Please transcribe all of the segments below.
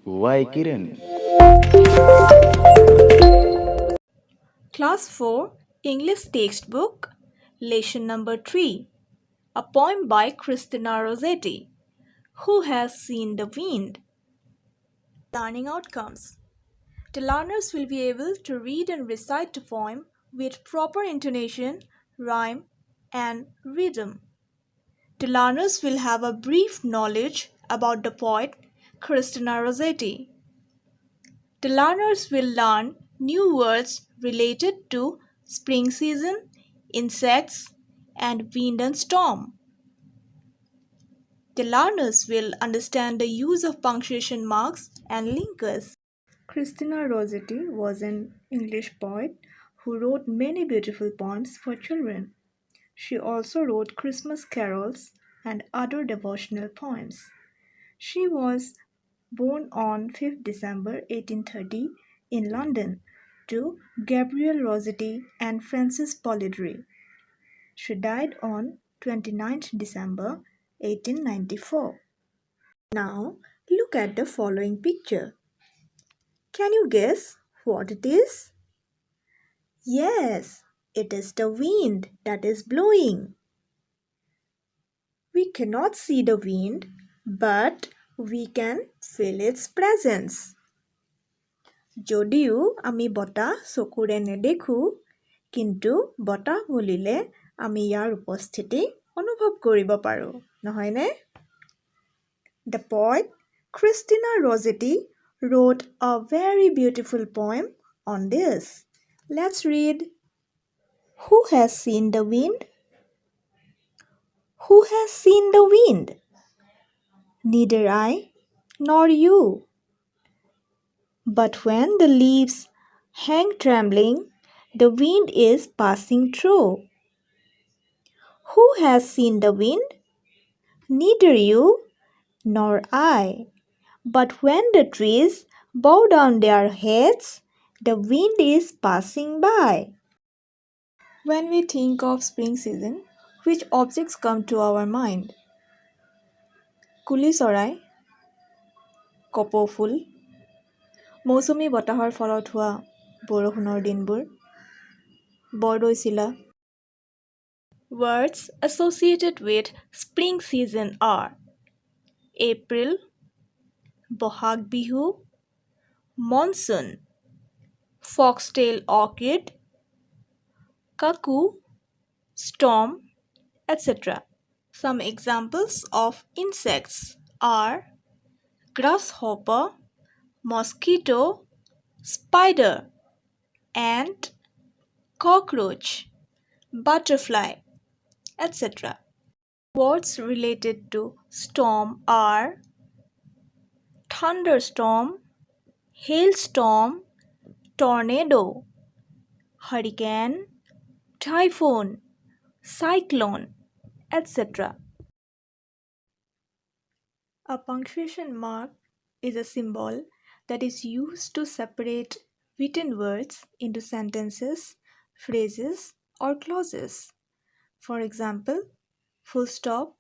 Why, Kiran? Class 4 English Textbook Lesson number 3 A poem by Christina Rossetti. Who has seen the wind? Learning outcomes. The learners will be able to read and recite the poem with proper intonation, rhyme, and rhythm. The learners will have a brief knowledge about the poet Christina Rossetti. The learners will learn new words related to spring season, insects, and wind and storm. The learners will understand the use of punctuation marks and linkers. Christina Rossetti was an English poet who wrote many beautiful poems for children. She also wrote Christmas carols and other devotional poems. She was born on 5th December 1830 in London to Gabriel Rossetti and Frances Polidori. She died on 29th December 1894. Now look at the following picture. Can you guess what it is? Yes, it is the wind that is blowing. We cannot see the wind, but we can feel its presence. যদিও আমি বতাহ চকুৰে নেদেখো, কিন্তু বতাহ বলিলে আমি ইয়াৰ উপস্থিতি অনুভৱ কৰিব পাৰোঁ, নহয়নে? The poet Christina Rossetti wrote a very beautiful poem on this. Let's read. Who has seen the wind? Who has seen the wind? Neither I nor you. But when the leaves hang trembling, the wind is passing through. Who has seen the wind? Neither you nor I. But when the trees bow down their heads, the wind is passing by. When we think of spring season, which objects come to our mind? কুলি চৰাই, কপৌ ফুল, মৌচুমী বতাহৰ ফলত হোৱা বৰষুণৰ দিনবোৰ, Bordoisila. Words associated with spring season are April, Bohag Bihu, monsoon, foxtail orchid, cuckoo, storm, etc. Some examples of insects are grasshopper, mosquito, spider, ant, cockroach, butterfly, etc. Words related to storm are thunderstorm, hailstorm, tornado, hurricane, typhoon, cyclone, etc. A punctuation mark is a symbol that is used to separate written words into sentences, phrases, or clauses. For example, full stop,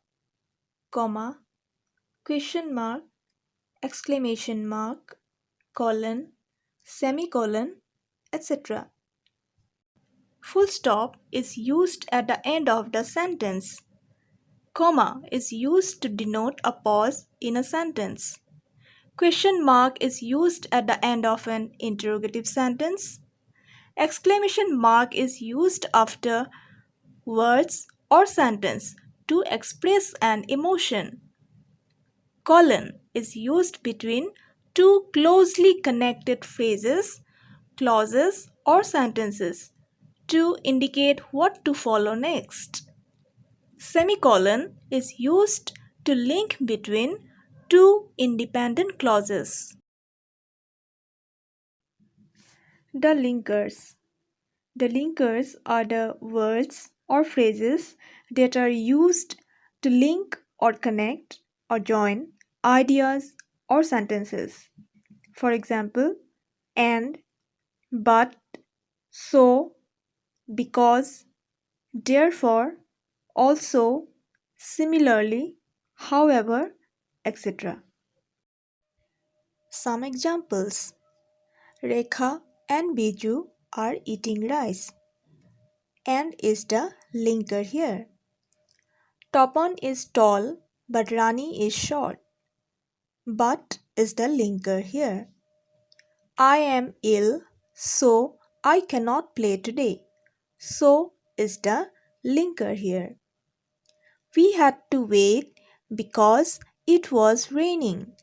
comma, question mark, exclamation mark, colon, semicolon, etc. Full stop is used at the end of the sentence. Comma is used to denote a pause in a sentence. Question mark is used at the end of an interrogative sentence. Exclamation mark is used after words or sentence to express an emotion. Colon is used between two closely connected phrases, clauses, or sentences to indicate what to follow next. Semicolon is used to link between two independent clauses. The linkers. The linkers are the words or phrases that are used to link or connect or join ideas or sentences. For example, and, but, so, because, therefore, also, similarly, however, etc. Some examples. Rekha and Biju are eating rice. And is the linker here. Topon is tall but Rani is short. But is the linker here. I am ill, so I cannot play today. So is the linker here. We had to wait because it was raining.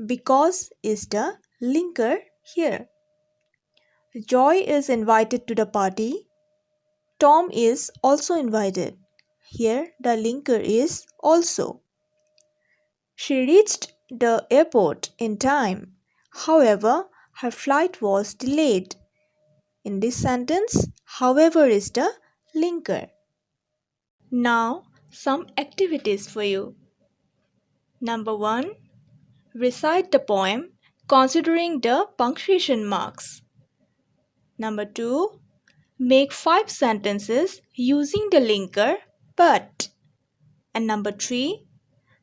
Because is the linker here. Joy is invited to the party. Tom is also invited. Here the linker is also. She reached the airport in time. However, her flight was delayed. In this sentence, however is the linker. Now, some activities for you. Number 1. Recite the poem considering the punctuation marks. Number 2. Make 5 sentences using the linker but. And number 3.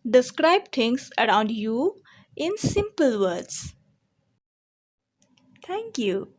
Describe things around you in simple words. Thank you.